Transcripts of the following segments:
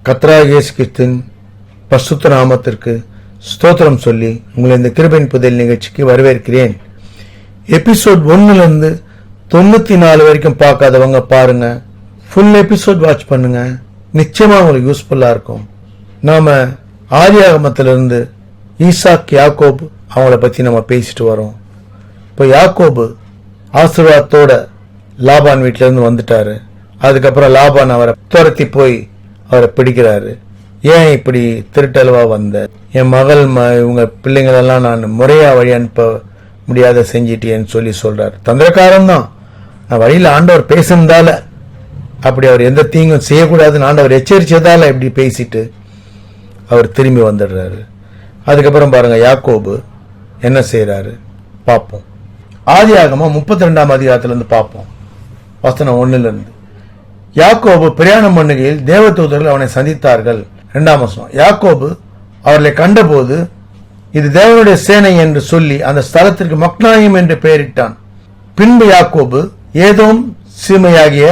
கர்த்தராகிய இயேசு கிறிஸ்துவின் பரிசுத்த நாமத்திற்கு ஸ்தோத்திரம் சொல்லி உங்களை இந்த கிருபையின் புதையல் நிகழ்ச்சிக்கு வரவேற்கிறேன். எபிசோட் 1 94 வரைக்கும் பார்க்காதவங்க பாருங்க, ஃபுல் எபிசோட் வாட்ச் பண்ணுங்க, நிச்சயமா உங்களுக்கு யூஸ்ஃபுல்லா இருக்கும். நாம ஆதியாகமத்திலிருந்து ஈசாக் யாக்கோபு அவங்கள பத்தி நம்ம பேசிட்டு வரோம். இப்போ யாக்கோபு ஆசீர்வாதத்தோட லாபான் வீட்டில இருந்து வந்துட்டாரு. அதுக்கப்புறம் லாபான் அவரை துரத்தி போய் அவரை பிடிக்கிறாரு. ஏன் இப்படி திருட்டல்வா வந்த, என் மகள் இவங்க பிள்ளைங்களெல்லாம் நான் முறையா வழி அனுப்ப முடியாத செஞ்சிட்டேன்னு சொல்லி சொல்றாரு. தந்திரக்காரன் தான். வழியில் ஆண்டவர் பேசுனதால, அப்படி அவர் எந்த தீங்கும் செய்யக்கூடாதுன்னு ஆண்டவர் எச்சரிச்சதால இப்படி பேசிட்டு அவர் திரும்பி வந்துடுறாரு. அதுக்கப்புறம் பாருங்க யாக்கோபு என்ன செய்யறாரு பார்ப்போம். ஆதியாகமம் 32ஆம் அதிகாரத்திலிருந்து பார்ப்போம், வசனம் 1 யாக்கோபு பிரயாணம் பண்ணுகையில் தேவதூதர்கள் அவனை சந்தித்தார்கள். 2ஆம் வசனம், யாக்கோபு அவர்களை கண்டபோது இது தேவனுடைய சேனை என்று சொல்லி அந்த ஸ்தலத்திற்கு மக்னாயிம் என்று பெயரிட்டான். பின்பு யாக்கோபு ஏதோம் சீமையாகிய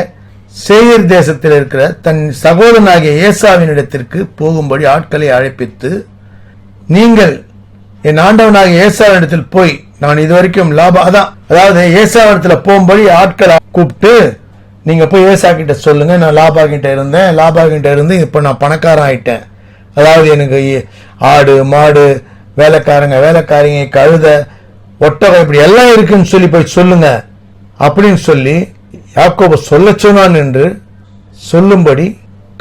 சேயீர் தேசத்தில் இருக்கிற தன் சகோதரனாகிய ஏசாவின் இடத்திற்கு போகும்படி ஆட்களை அழைப்பித்து, நீங்கள் என் ஆண்டவனாகிய ஏசாவினிடத்தில் போய் நான் இதுவரைக்கும் அதாவது ஏசாவிடத்துல போகும்படி ஆட்களை கூப்பிட்டு, நீங்க போய் ஏசா கிட்ட சொல்லுங்க, நான் லாபா கிட்ட இருந்து இப்ப நான் பணக்காரன் ஆயிட்டேன், அதாவது எனக்கு ஆடு மாடு வேலைக்காரிங்க கழுத ஒட்டகம் இப்படி எல்லாம் இருக்குன்னு சொல்லி போய் சொல்லுங்க அப்படின்னு சொல்லி யாக்கோபு சொல்ல சொன்னான் என்று சொல்லும்படி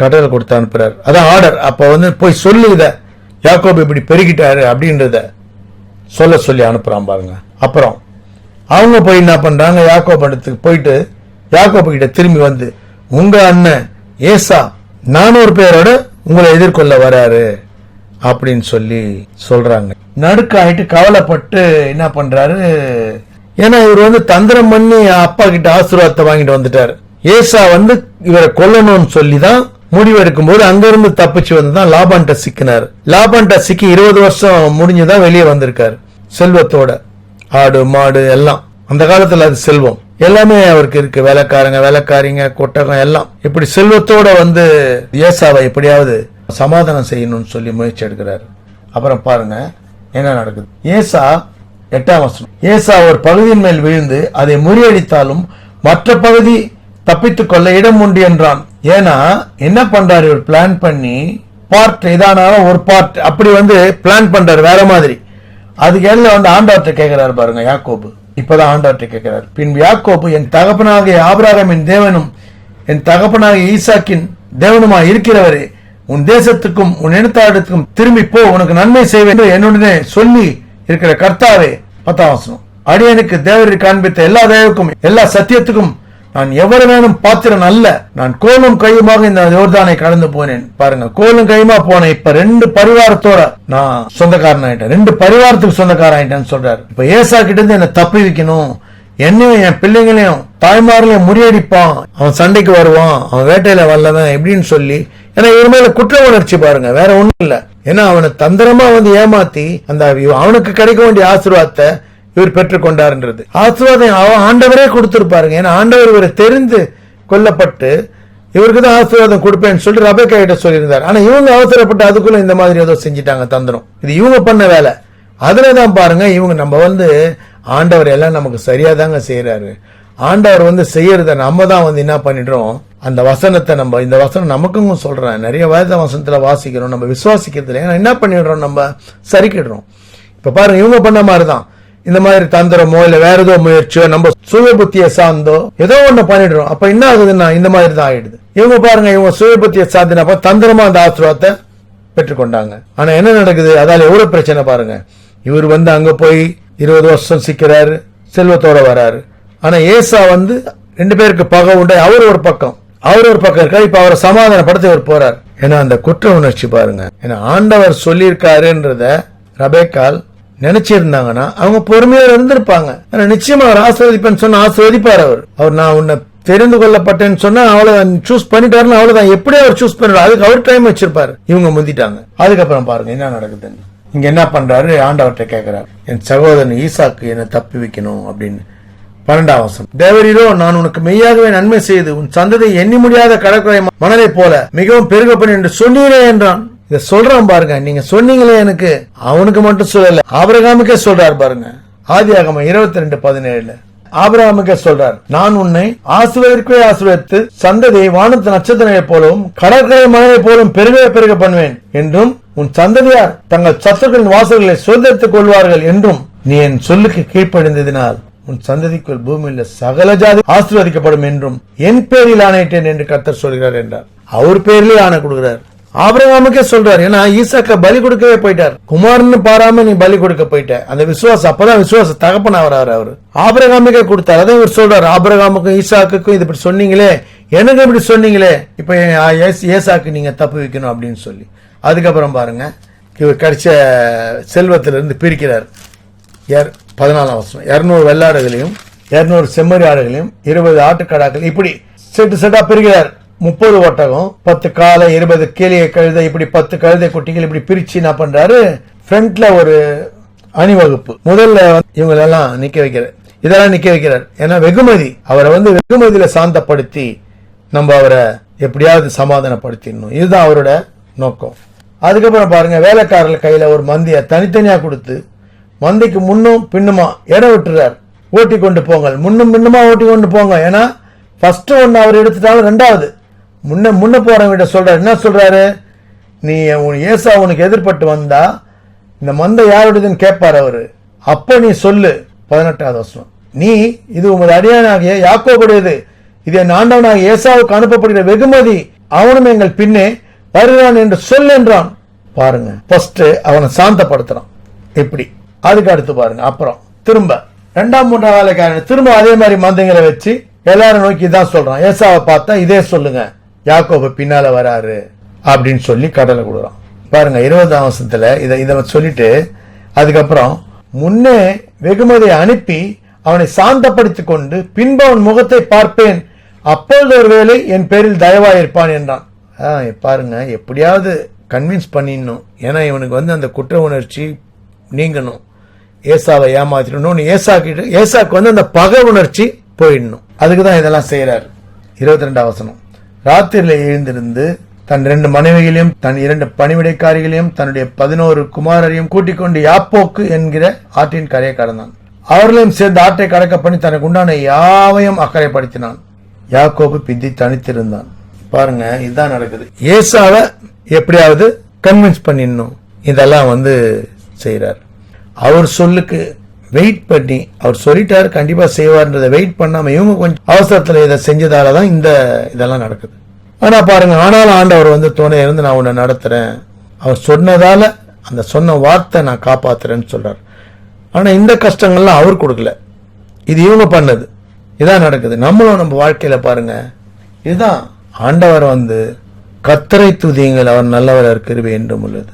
கட்டளை கொடுத்து அனுப்புறாரு. அதான் ஆர்டர். அப்ப போய் சொல்லு, இத யாக்கோபு இப்படி பெருகிட்டாரு அப்படின்றத சொல்ல சொல்லி அனுப்புறான் பாருங்க. அப்புறம் அவங்க போய் என்ன பண்றாங்க, யாக்கோபு இடத்துக்கு போயிட்டு யாக்கோபு கிட்ட திரும்பி வந்து, உங்க அண்ணன் ஏசா 400 பேரோட உங்களை எதிர்கொள்ள வராரு அப்படின்னு சொல்லி சொல்றாங்க. நடுக்காயிட்டு கவலைப்பட்டு என்ன பண்றாரு, ஏன்னா இவர் தந்திரம் பண்ணி அப்பா கிட்ட ஆசீர்வாதத்தை வாங்கிட்டு வந்துட்டாரு. ஏசா இவரை கொல்லணும்னு சொல்லிதான் முடிவெடுக்கும் போது அங்கிருந்து தப்பிச்சு வந்துதான் லாபான்ட்ட சிக்கினார். லாபான்ட்ட சிக்கி 20 வருஷம் முடிஞ்சுதான் வெளியே வந்திருக்காரு செல்வத்தோட. ஆடு மாடு எல்லாம், அந்த காலத்துல அது செல்வம் எல்லாமே அவருக்கு இருக்கு. வேலைக்காரிங்க கொட்டகம் எல்லாம் இப்படி செல்வத்தோட ஏசாவை எப்படியாவது சமாதானம் செய்யணும்னு சொல்லி முயற்சி எடுக்கிறாரு. அப்புறம் பாருங்க என்ன நடக்குது. ஏசா 8ஆம் வசனம், ஏசா ஒரு பகுதியின் மேல் விழுந்து அதை முறியடித்தாலும் மற்ற பகுதி தப்பித்துக் கொள்ள இடம் உண்டு என்றான். ஏன்னா என்ன பண்றாரு, இவர் பிளான் பண்ணி பார்ட் இதானாலும் ஒரு பார்ட் அப்படி பிளான் பண்றாரு வேற மாதிரி. அதுக்கு எல்லாம் ஆண்டவர்கிட்ட கேட்கிறாரு பாருங்க யாக்கோபு. இப்பதான் ஆண்டவர்கிட்ட கேட்கிறார். பின்பு யாக்கோபு, என் தகப்பனாகிய ஆபிரகாமின் தேவனும் என் தகப்பனாகிய ஈசாக்கின் தேவனுமா இருக்கிறவரே, உன் தேசத்துக்கும் உன் இனத்தாரிடத்துக்கும் திரும்பி போ, உனக்கு நன்மை செய்வேன் என்று என்னுடனே சொல்லி இருக்கிற கர்த்தாவே. 10ஆம் வசனம், அடியனுக்கு தேவரை காண்பித்த எல்லா தயவுக்கும் எல்லா சத்தியத்துக்கும் நான் எவரு வேணும் பாத்திரன் அல்ல. நான் கோலும் கையுமாக இந்த யோர்தானை கடந்து போனேன். பாருங்க, கோலும் கையுமா போனேன். இப்ப 2 பரிவாரத்தோட நான் சொந்தக்காரன் ஆயிட்டேன், 2 பரிவாரத்துக்கு சொந்தக்காரன் ஆயிட்டேன்னு சொல்றாரு. இப்ப ஏசா கிட்ட இருந்து என்ன தப்பி வைக்கணும், என்னையும் என் பிள்ளைங்களையும் தாய்மார்களையும் முறியடிப்பான், அவன் சண்டைக்கு வருவான், அவன் வேட்டையில வரலவன் இப்படின்னு சொல்லி, ஏன்னா இவர் மேல குற்ற உணர்ச்சி பாருங்க, வேற ஒண்ணும் இல்ல. ஏன்னா அவனை தந்திரமா ஏமாத்தி அந்த அவனுக்கு கிடைக்க வேண்டிய ஆசீர்வாதத்தை இவர் பெற்றுக் கொண்டார்ன்றது. ஆசீர்வாதம் ஆண்டவரே கொடுத்திருப்பாருங்க. ஏன்னா ஆண்டவர் இவரை தெரிந்து கொல்லப்பட்டு இவருக்கு தான் ஆசீர்வாதம் கொடுப்பேன்னு சொல்லிட்டு ரெபெக்கா கிட்ட சொல்லியிருந்தார். ஆனா இவங்க அவசரப்பட்டு அதுக்குள்ள இந்த மாதிரி ஏதோ செஞ்சிட்டாங்க தந்திரம். இது இவங்க பண்ண வேலை. அதுலதான் பாருங்க இவங்க நம்ம ஆண்டவர் எல்லாம் நமக்கு சரியா தாங்க செய்யறாரு. ஆண்டவர் செய்யறத நம்ம தான் என்ன பண்ணிடுறோம், அந்த வசனத்தை இந்த வசனம் நமக்கும் சொல்றேன், நிறைய வேத வசனத்துல வாசிக்கிறோம், நம்ம விசுவாசிக்கிறதுல ஏன்னா என்ன பண்ணிடுறோம், நம்ம சரிக்கிடுறோம். இப்ப பாருங்க இவங்க பண்ண மாதிரிதான் இந்த மாதிரி தந்திரமோ இல்ல வேற ஏதோ முயற்சியோ நம்ம சுய புத்தியை சார்ந்தோ ஏதோ ஒண்ணு பண்ணிடுறோம். அப்ப என்ன ஆகுதுன்னா இந்த மாதிரி தான் ஆயிடுது. இவங்க பாருங்க, இவங்க சுய புத்தியை சார்ந்தினப்ப தந்திரமா அந்த ஆசீர்வாதத்தை பெற்றுக்கொண்டாங்க. ஆனா என்ன நடக்குது, அதால எவ்வளவு பிரச்சனை பாருங்க. இவர் அங்க போய் 20 வருஷம் சிக்கிறாரு, செல்வத்தோட வராரு. ஆனா ஏசா 2 பேருக்கு பகை உண்டு. அவர் ஒரு பக்கம் இருக்காரு. இப்ப அவரை சமாதானப்படுத்த இவர் போறார். ஏன்னா அந்த குற்ற உணர்ச்சி பாருங்க. ஏன்னா ஆண்டவர் சொல்லியிருக்காருன்றத ரெபெக்காள் நினைச்சிருந்தாங்கன்னா அவங்க பொறுமையா இருந்திருப்பாங்க. நிச்சயமா அவர் ஆசீர்வதிப்பேன்னு சொன்னா ஆசீர்வதிப்பார். அவர் நான் உன்னை தெரிந்து கொள்ளப்பட்டேன்னு சொன்னா அவ்வளவுதான், சூஸ் பண்ணிட்டாருன்னு அவ்வளவுதான். எப்படி அவர் சூஸ் பண்ணுறாரு, அதுக்கு அவர் டைம் வச்சிருப்பாரு. இவங்க முந்திட்டாங்க. அதுக்கப்புறம் பாருங்க என்ன நடக்குதுன்னு. இங்க என்ன பண்றாரு, ஆண்டவர்கிட்ட கேட்கிறாரு, என் சகோதரன் ஈசாக்கு என்னை தப்பி வைக்கணும் அப்படின்னு. 12ஆம் வசனம். தேவரீரோ, நான் உனக்கு மெய்யாகவே நன்மை செய்து உன் சந்ததியை எண்ணி முடியாத கடற்கரை மணலை போல மிகவும் பெருகப்படும் என்று சொன்னீரே என்றான். இத சொல்றான் பாருங்க. நீங்க சொன்னீங்களே, எனக்கு அவனுக்கு மட்டும் சொல்லல, ஆபிரகாமுக்கே சொல்றாரு பாருங்க. ஆதியாகமம் 22:17 ஆபிரகாமுக்கே சொல்றார், நான் உன்னை ஆசீர்வதிக்கவே ஆசீர்வதித்து சந்ததியை வானத்து நட்சத்திரங்களை போலவும் கடற்கரை மணலை போலும் பெருக பண்ணுவேன் என்றும் உன் சந்ததியார் தங்கள் சத்துருக்களின் வாசல்களை சுதந்திரித்துக் கொள்வார்கள் என்றும் நீ என் சொல்லுக்கு கீழ்ப்படிந்ததினால் உன் சந்ததிக்குள் பூமியில் சகல ஜாதி ஆசீர்வதிக்கப்படும் என்றும் என் பேரில் ஆணையிட்டேன் என்று கர்த்தர் சொல்கிறார் என்றார். அவர் பேரிலே ஆணை கொடுக்கிறார். ஆபிரகாமுக்கே சொல்றார். ஏன்னா ஈசாக்க பலி கொடுக்கவே போயிட்டார். குமாரன்னு பாராம நீ பலி கொடுக்க போயிட்ட. அந்த விசுவாசம், அப்பதான் விசுவாச தகப்பன் ஆகிறார். அவரு ஆபிரகாமுக்கே கொடுத்தார். அதான் இவர் சொல்றாரு, ஆபிரகாமுக்கும் ஈசாக்குக்கும் இது இப்படி சொன்னீங்களே, எனக்கு இப்படி சொன்னீங்களே, இப்ப ஏசாக்கு நீங்க தப்பு வைக்கணும் அப்படின்னு சொல்லி. அதுக்கப்புறம் பாருங்க, இவர் கிடைச்ச செல்வத்திலிருந்து பிரிக்கிறார். 14ஆம் வசனம். 200 வெள்ளாடுகளையும் 200 செம்மறி ஆடுகளையும் 20 ஆட்டுக்கடாக்கள் இப்படி செட்டா பிரிக்கிறார். 30 ஒட்டகம், 10 காலை, 20 கேளிய கழுதை, இப்படி 10 கழுதை குட்டிகள் இப்படி பிரிச்சு என்ன பண்றாரு, ஃப்ரண்ட்ல ஒரு அணிவகுப்பு. முதல்ல இவங்க எல்லாம் நிக்க வைக்கிறார். இதெல்லாம் நிக்க வைக்கிறார். ஏன்னா வெகுமதி, அவரை வெகுமதியில சாந்தப்படுத்தி நம்ம அவரை எப்படியாவது சமாதானப்படுத்திடணும். இதுதான் அவரோட நோக்கம். அதுக்கப்புறம் பாருங்க, வேலைக்காரர்கள் கையில ஒரு மந்திய தனித்தனியா கொடுத்து மந்திக்கு முன்னும் பின்னுமா இடம் விட்டுறார். ஓட்டி கொண்டு போங்க, முன்னும் பின்னுமா ஓட்டி கொண்டு போங்க. ஏன்னா ஃபர்ஸ்ட் ஒன்னு அவர் எடுத்துட்டாலும் ரெண்டாவது முன்ன போறவங்க சொல்றாரு. என்ன சொல்றாரு, நீ ஏசா உனக்கு எதிர்பட்டு வந்தா இந்த மந்தை யாருடையதுன்னு கேட்பார் அவரு. அப்ப நீ சொல்லு. 18ஆவது வசனம். நீ இது உமது அடியானாகிய யாக்கோபுடையது, இது என் ஆண்டவனாகிய ஏசாவுக்கு அனுப்பப்படுகிற வெகுமதி, அவனும் எங்கள் பின்னே வருகிறான் என்று சொல் என்றான். பாருங்க, ஃபர்ஸ்ட் அவனை சாந்தப்படுத்துறான். எப்படி, அதுக்கு அடுத்து பாருங்க, அப்புறம் திரும்ப 2ஆம் 3ஆம் வேலைக்காரன் திரும்ப அதே மாதிரி மந்தைங்களை வச்சு எல்லாரும் நோக்கி தான் சொல்றான். ஏசாவை பார்த்தா இதே சொல்லுங்க, யாக்கோபு பின்னால வராரு அப்படின்னு சொல்லி கடலை கொடுறான். பாருங்க 20ஆம் வசனத்துல இதை சொல்லிட்டு அதுக்கப்புறம் முன்னே வெகுமதியை அனுப்பி அவனை சாந்தப்படுத்திக் கொண்டு பின்பு அவன் முகத்தை பார்ப்பேன், அப்பொழுது ஒருவேளை என் பேரில் தயவாயிருப்பான் என்றான். பாருங்க, எப்படியாவது கன்வின்ஸ் பண்ணிடணும். ஏன்னா இவனுக்கு அந்த குற்ற உணர்ச்சி நீங்கணும், ஏசாவை ஏமாத்திடணும், ஏசாக்கு அந்த பகை உணர்ச்சி போயிடணும். அதுக்குதான் இதெல்லாம் செய்யறாரு. 22ஆம் வசனம். ராத்திரியில எழுந்திருந்து தன் 2 மனைவிகளையும் தன் 2 பணிவிடைக்காரிகளையும் தன்னுடைய 11 குமாரரையும் கூட்டிக் கொண்டு யாப்போக்கு என்கிற ஆற்றின் கரையை கடந்தான். அவர்களையும் சேர்ந்து ஆற்றை கடக்க பண்ணி தனக்கு உண்டான யாவையும் அக்கறைப்படுத்தினான். யாக்கோபு பிந்தி தனித்திருந்தான். பாருங்க, இதுதான் நடக்குது. ஏசாவை எப்படியாவது கன்வின்ஸ் பண்ணிடணும். இதெல்லாம் செய்யறார். அவர் சொல்லுக்கு வெயிட் பண்ணி, அவர் சொல்லிட்டாரு கண்டிப்பா செய்வார்ன்றதை வெயிட் பண்ணாம இவங்க கொஞ்சம் அவசரத்துல இதை செஞ்சதாலதான் இதெல்லாம் நடக்குது. ஆனா பாருங்க, ஆனாலும் ஆண்டவர் துணை இருந்து நான் உன்னை நடத்துறேன், அவர் சொன்னதால அந்த சொன்ன வார்த்தை நான் காப்பாத்துறேன்னு சொல்றாரு. ஆனா இந்த கஷ்டங்கள்லாம் அவர் கொடுக்கல, இது இவங்க பண்ணது. இதான் நடக்குது. நம்மளும் நம்ம வாழ்க்கையில பாருங்க, இதுதான் ஆண்டவர் கர்த்தரை துதியுங்கள், அவர் நல்லவர், கிருபை என்றும் உள்ளது.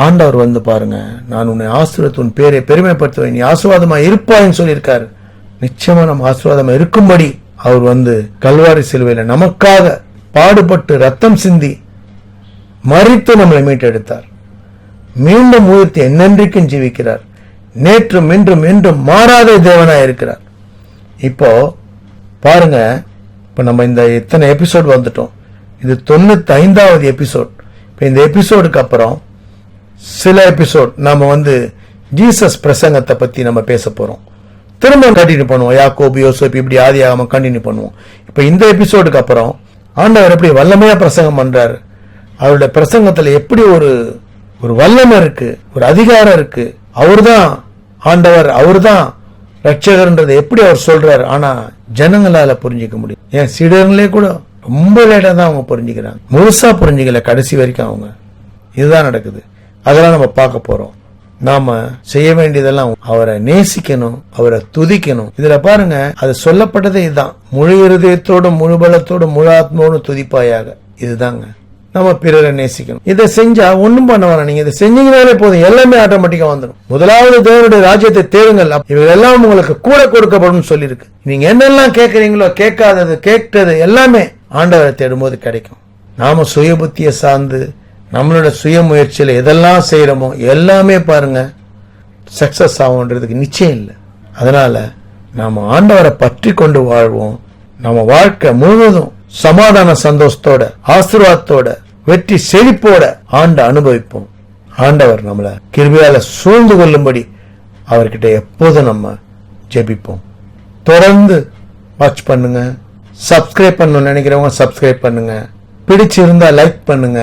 ஆண்டவர் பாருங்க, நான் உன்னை ஆசீர்வதித்து உன் பேரை பெருமைப்படுத்துவேன், நீ ஆசீர்வாதமா இருப்பாயின்னு சொல்லியிருக்காரு. நிச்சயமா நம்ம ஆசீர்வாதமா இருக்கும்படி அவர் கல்வாரி சிலுவையில நமக்காக பாடுபட்டு ரத்தம் சிந்தி மரித்து நம்மளை மீட்டெடுத்தார். மீண்டும் உயிர்த்து என்னென்றைக்கும் ஜீவிக்கிறார். நேற்றும் இன்றும் என்றும் மாறாத தேவனாய் இருக்கிறார். இப்போ பாருங்க, இப்ப நம்ம இந்த இத்தனை எபிசோட் வந்துட்டோம். இது 95வது எபிசோட். இப்ப இந்த எபிசோடுக்கு அப்புறம் சில எபிசோட் நாம ஜீசஸ் பிரசங்கத்தை பத்தி நம்ம பேச போறோம். திரும்ப கண்டினியூ பண்ணுவோம். யாக்கோபு, யோசேப்பு, இப்படி ஆதியாகமம் கண்டினியூ பண்ணுவோம். இப்ப இந்த எபிசோடுக்கு அப்புறம் ஆண்டவர் எப்படி வல்லமையா பிரசங்கம் பண்றாரு, அவருடைய பிரசங்கத்துல எப்படி ஒரு வல்லமை இருக்கு, ஒரு அதிகாரம் இருக்கு, அவர்தான் ஆண்டவர், அவர்தான் ரட்சகர்ன்றது எப்படி அவர் சொல்றாரு. ஆனா ஜனங்களால புரிஞ்சிக்க முடியும். ஏன் சீடர்களே கூட ரொம்ப லேட்டா தான் அவங்க புரிஞ்சுக்கிறாங்க, முழுசா புரிஞ்சுக்கல கடைசி வரைக்கும் அவங்க. இதுதான் நடக்குது. அதெல்லாம் நம்ம பார்க்க போறோம். நாம செய்ய வேண்டியதெல்லாம் அவரை நேசிக்கணும், அவரை துதிக்கணும். இதுல பாருங்க, அது சொல்லப்பட்டதே இதுதான், முழு இருதயத்தோடும் முழு பலத்தோடும் முழு ஆத்மாவோடும் துதிப்பாயாக. இதுதாங்க நம்ம பிறரை நேசிக்கணும். இதை செஞ்சா ஒண்ணும் பண்ண வேணாம், நீங்க இதை செஞ்சீங்கனாலே போதும், எல்லாமே ஆட்டோமேட்டிக்கா வந்துடும். முதலாவது தேவனுடைய ராஜ்யத்தை தேடுங்கள், இவையெல்லாம் உங்களுக்கு கூட கொடுக்கப்படும் சொல்லியிருக்கு. நீங்க என்னெல்லாம் கேட்கறீங்களோ, கேட்காதது கேட்டது எல்லாமே ஆண்டவரை தேடும்போது கிடைக்கும். நாம சுய புத்தியை சார்ந்து நம்மளோட சுய முயற்சியில எதெல்லாம் செய்யறோமோ எல்லாமே பாருங்க சக்சஸ் ஆகுன்றதுக்கு நிச்சயம் இல்லை. அதனால நாம ஆண்டவரை பற்றி கொண்டு வாழ்வோம். நம்ம வாழ்க்கை முழுவதும் சமாதான சந்தோஷத்தோட, ஆசீர்வாதத்தோட, வெற்றி செழிப்போட ஆண்டு அனுபவிப்போம். ஆண்டவர் நம்மள கிருபையால சூழ்ந்து கொள்ளும்படி அவர்கிட்ட எப்போதும் நம்ம ஜெபிப்போம். தொடர்ந்து வாட்ச் பண்ணுங்க. சப்ஸ்கிரைப் பண்ணணும்னு நினைக்கிறவங்க சப்ஸ்கிரைப் பண்ணுங்க. பிடிச்சிருந்தா லைக் பண்ணுங்க,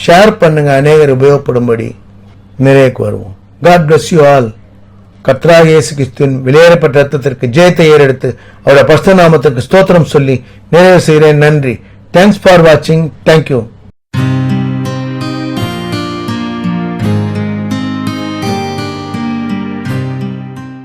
ஷேர் பண்ணுங்க. அநேகர் உபயோகப்படும்படி நிறைவுக்கு வருவோம். God bless you all. கர்த்தராகிய இயேசு கிறிஸ்துவின் வெளியேறப்பட்ட ரத்தத்திற்கு ஜெயத்தை ஏறெடுத்து அவருடைய பரிசுத்த நாமத்திற்கு ஸ்தோத்திரம் சொல்லி நிறைவு செய்கிறேன். நன்றி. தேங்க்ஸ் ஃபார் வாட்சிங். தேங்க்யூ.